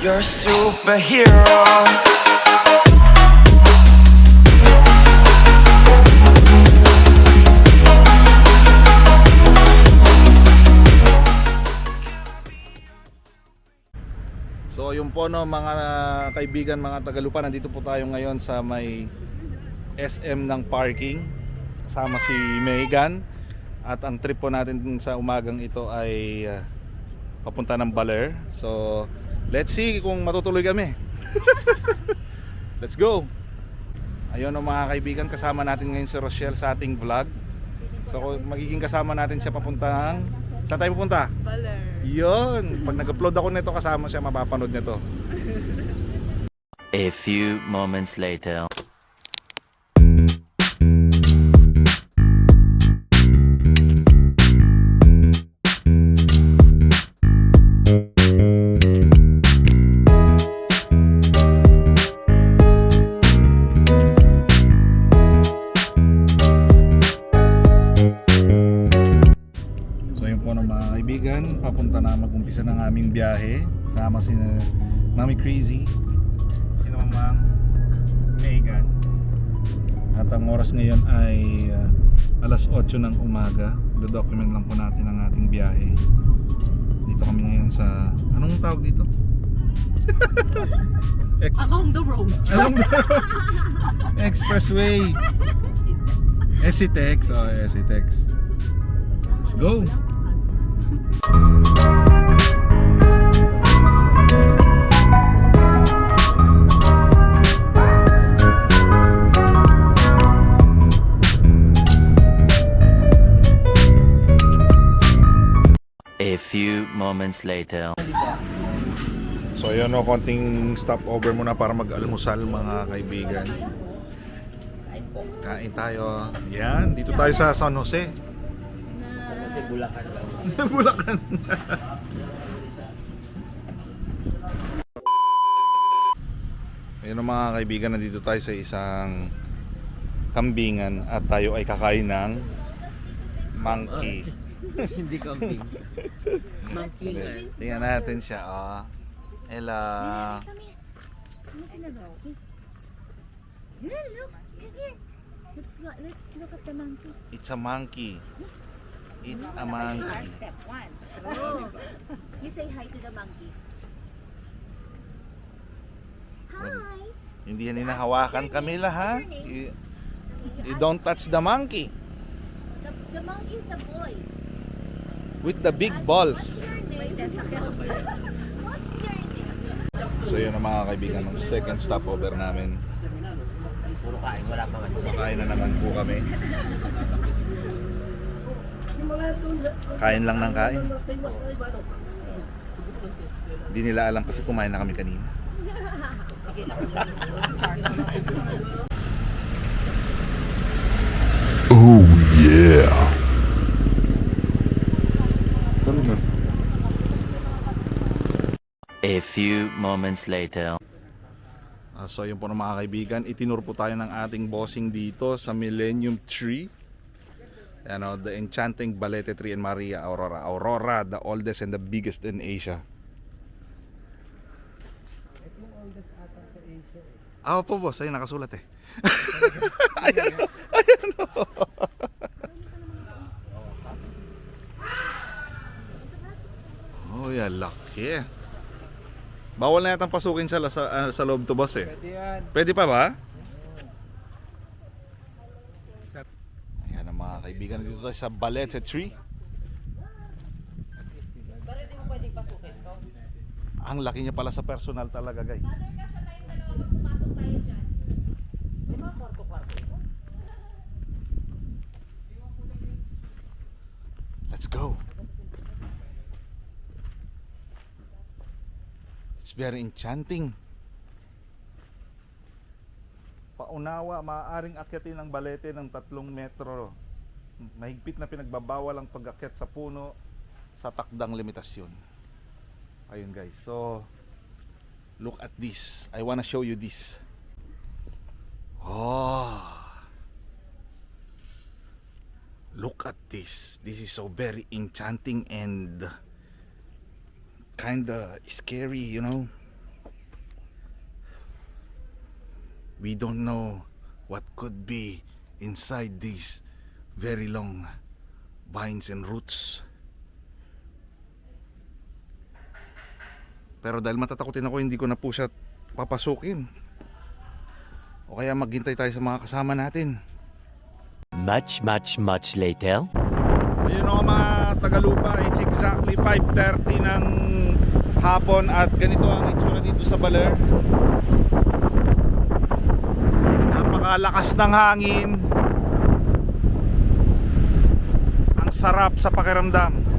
You're a superhero. So yun po no mga kaibigan, mga Tagalupa, nandito po tayo ngayon sa may SM ng parking kasama si Megan. At ang trip po natin sa umagang ito ay papunta ng Baler. So let's see kung matutuloy kami. Let's go. Ayun no mga kaibigan, kasama natin ngayon si Rochelle sa ating vlog. So magiging kasama natin siya papuntang, saan tayo pupunta? Baler. Yun, pag nag-upload ako nito kasama siya, mapapanood niya to. A few moments later. So yun po ng mga kaibigan, papunta na mag-umpisa ng aming biyahe. Sama si Mami Crazy, si Ma'am Megan. At ang oras ngayon ay alas 8 ng umaga. Do-document lang po natin ang ating biyahe. Dito kami ngayon sa, anong tawag dito? Along the road. Along the Expressway. SCTEX. Oh, SCTEX. Let's go. A few moments later. So yun o, konting stopover muna para mag-almusal mga kaibigan. Kain tayo. Yan, dito tayo sa San Jose. Kasi Bulacan lang. Bulacan. Ayun o mga kaibigan, nandito tayo sa isang kambingan at tayo ay kakain ng monkey. Hindi camping. Monkey nga. Tingnan natin siya. Oh. Hello. Yeah, look, here. Let's look at the monkey. It's a monkey. It's a monkey. Step one. Oh, you say hi to the monkey. Hi. Hindi yan hinahawakan Camila ha. You don't touch the monkey. The monkey is a boy. With the big balls. What's your name? So yun ang mga kaibigan, ng second stopover namin. Puro kain, wala pa man. Kumakain na naman po kami. Kain lang ng kain. Hindi nila alam kasi kumain na kami kanina. Oh yeah. A few moments later. So yun po ng mga kaibigan, itinuro po tayo ng ating bossing dito sa Millennium Tree. Ano, the enchanting Balete Tree in Maria Aurora. Aurora, the oldest and the biggest in Asia. Ah, po boss, ayun nakasulat eh. Ayan o, ayan o. Oh, yan, laki. Bawal na yatang pasukin sa loob to boss eh. Pwede pa ba? Ayan ang mga kaibigan, dito tayo sa Balete Tree. Pero hindi mo pwedeng pasukin to. Ang laki niya pala sa personal talaga guys. May mga kwarto-kwarto ito. Let's go. It's very enchanting. Paunawa, maaaring akyatin ang balete ng 3 metro. Mahigpit na pinagbabawal ang pag-akyat sa puno sa takdang limitasyon. Ayun guys, so look at this. I wanna show you this. Oh, look at this. This is so very enchanting and kinda scary, you know. We don't know what could be inside these very long vines and roots. Pero dahil matatakotin ako, hindi ko na po siya papasukin. O kaya maghintay tayo sa mga kasama natin. Much later. Ayun o mga Tagalupa, it's exactly 5:30 ng hapon at ganito ang itsura dito sa Baler. Napakalakas ng hangin. Ang sarap sa pakiramdam.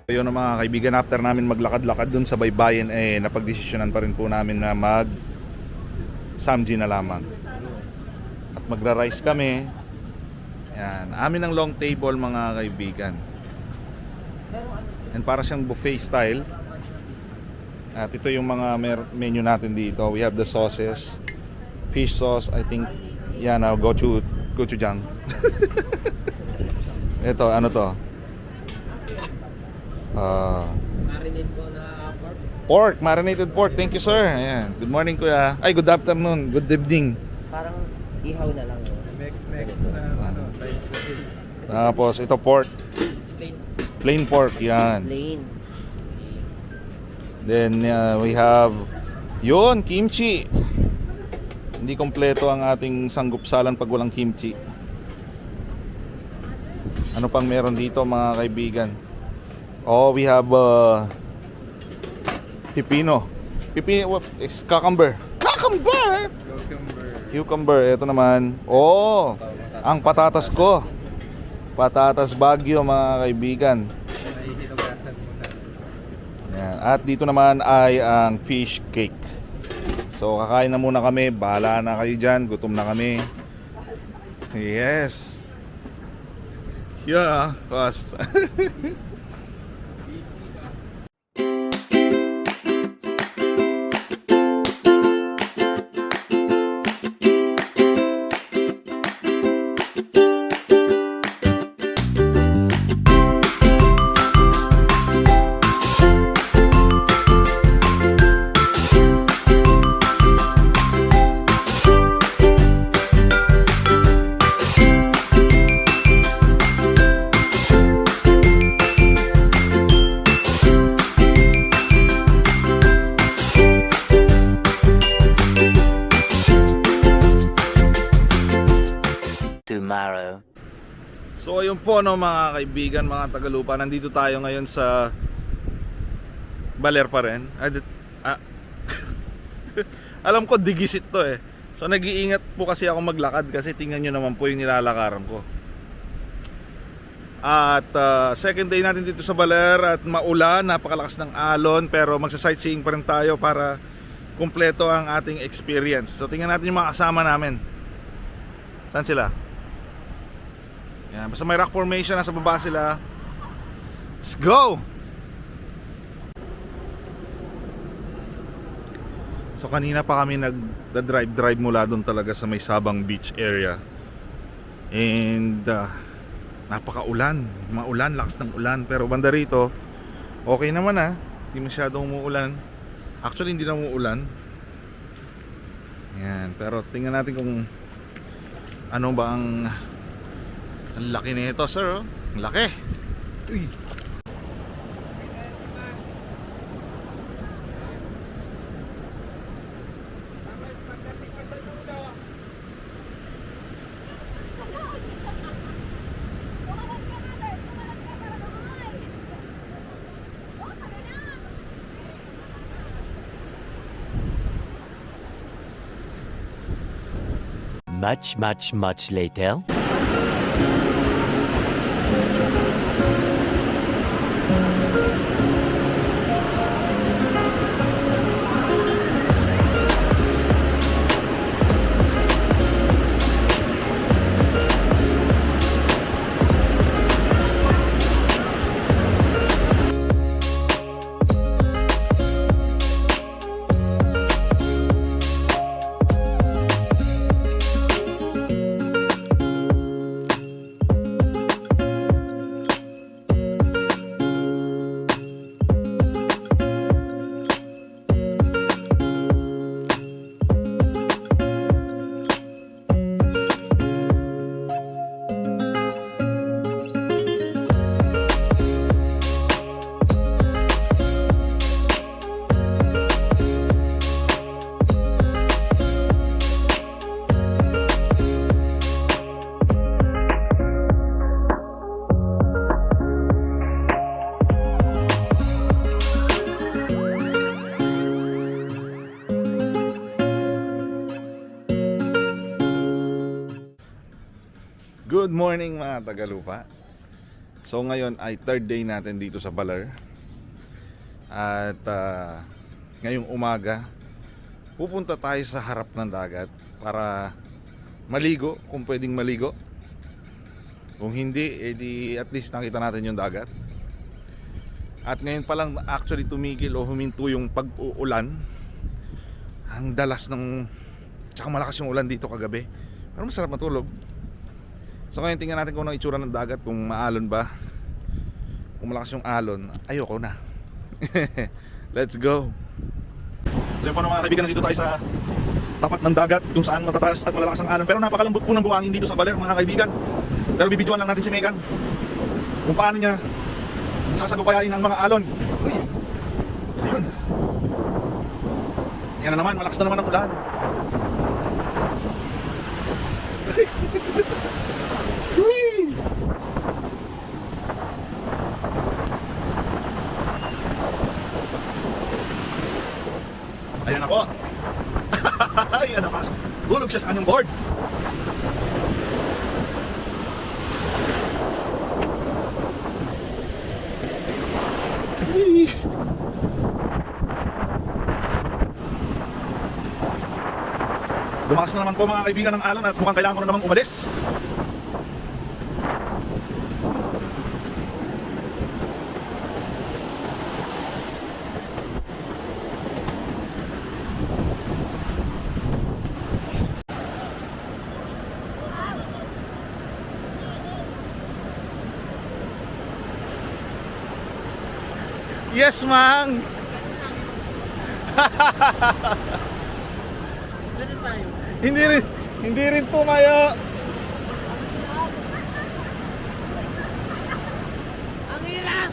Ayun ang mga kaibigan, after namin maglakad-lakad dun sa baybayin, napagdesisyonan pa rin po namin na mag Samji na lamang. At magra-rice kami. Yan, amin ang long table mga kaibigan. And para siyang buffet style. At ito yung mga menu natin dito. We have the sauces. Fish sauce, I think. Yan, gochujang. Ito, ano to? Marinate po na Pork, marinated pork. Thank you, sir. Ayan. Good morning, kuya. Ay, good afternoon. Good evening. parang ihaw na lang yun. Tapos, ito pork. Plain. Plain pork, yan. Plain. Then, we have, yun, kimchi. Hindi kompleto ang ating sanggupsalan pag walang kimchi. Ano pang meron dito, mga kaibigan? Oh, we have pipino. Pipino is cucumber. Cucumber! Cucumber. Ito naman. Oh, ang patatas ko. Patatas Baguio, mga kaibigan. Yan. At dito naman ay ang fish cake. So, kakain na muna kami. Bahala na kayo dyan. Gutom na kami. Yes. Yun boss. Tomorrow. So ayun po no mga kaibigan, mga Tagalupa, nandito tayo ngayon sa Baler pa rin. Alam ko digisit to eh. So nag-iingat po kasi ako maglakad kasi tingnan nyo naman po yung nilalakaran ko. At second day natin dito sa Baler at maulan, napakalakas ng alon, pero magsa-sightseeing pa rin tayo para kumpleto ang ating experience. So tingnan natin yung mga kasama namin. Saan sila? Yan, basta may rock formation, nasa baba sila. Let's go! So kanina pa kami nag-drive mula doon talaga sa may Sabang Beach area. And napaka-ulan, maulan, lakas ng ulan. Pero banda rito, okay naman hindi masyadong umuulan. Actually hindi na umuulan. Yan, pero tingnan natin kung ano ba ang laki nito, sir. Ang laki. Uy. Much later. Good morning mga Tagalupa. So ngayon ay third day natin dito sa Baler. At ngayong umaga pupunta tayo sa harap ng dagat para maligo, kung pwedeng maligo. Kung hindi, edi at least nakita natin yung dagat. At ngayon pa lang actually tumigil o huminto yung pag-uulan. Ang dalas ng tsaka malakas yung ulan dito kagabi. Pero masarap matulog. So ngayon tingnan natin kung anong itsura ng dagat, kung maalon ba. Kung malakas yung alon, ayoko na. Let's go. So yun po mga kaibigan, nandito tayo sa tapat ng dagat kung saan matataas at malalakas ang alon. Pero napakalambot po ng buhangin dito sa Baler mga kaibigan. Pero bibidyoan lang natin si Megan kung paano niya sasagupayain ang mga alon. Uy! Ayun. Yan na naman, malakas na naman ang ulan. Uy! Ayun na po. Ayun na pas. Hulog siya sa kanyang board. Uy! Lumakas na naman po mga kaibigan ng alon at mukhang kailangan ko na namang umalis. Yes, Mang! Hindi rin tumayo. Ang hirap!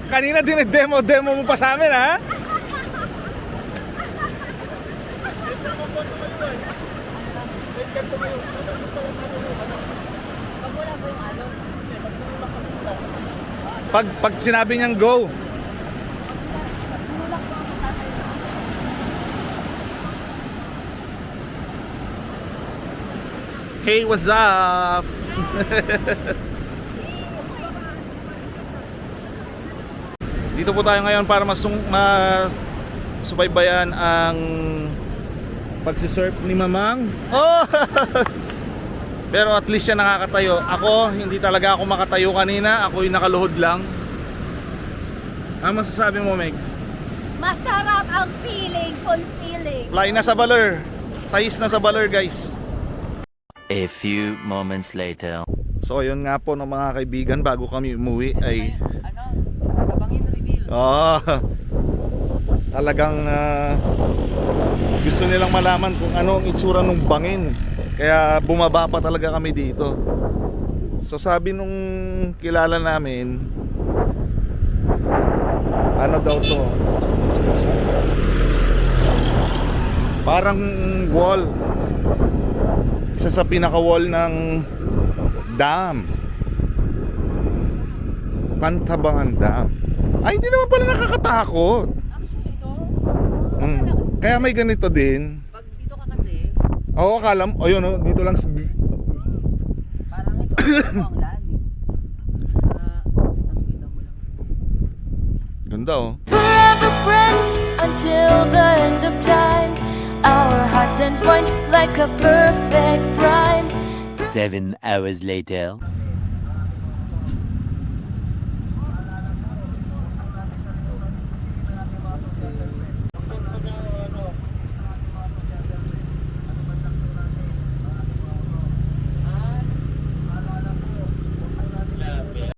Kanina demo mo pa sa amin, ha? Pag sinabi niyang go. Hey, what's up? Dito po tayo ngayon para masubaybayan ang pagsisurf ni Mamang. Oh! Pero at least siya nakakatayo. Ako, hindi talaga ako makatayo kanina. Ako yung nakaluhod lang. Ano masasabi mo, Megs? Masarap ang feeling, fulfilling. Fly na sa Baler. Tayis na sa Baler, guys. A few moments later. So ayun nga po ng mga kaibigan, bago kami umuwi ay Kabangin reveal. talagang gusto nilang malaman kung ano ang itsura ng bangin. Kaya bumaba pa talaga kami dito. So sabi nung kilala namin, ano daw to? Parang wall. Isa sa pinaka-wall ng dam. Pantabangan Dam. Ay, hindi naman pala nakakatakot. Actually, no? Kaya may ganito din. Pag dito ka kasi, Oo, akala mo, ayun oh, dito lang sa... Parang ito ang lalim. Nakita mo lang. Ganda oh. Forever friends until the end of time. Our hearts entwined like a perfect rhyme. 7 hours later.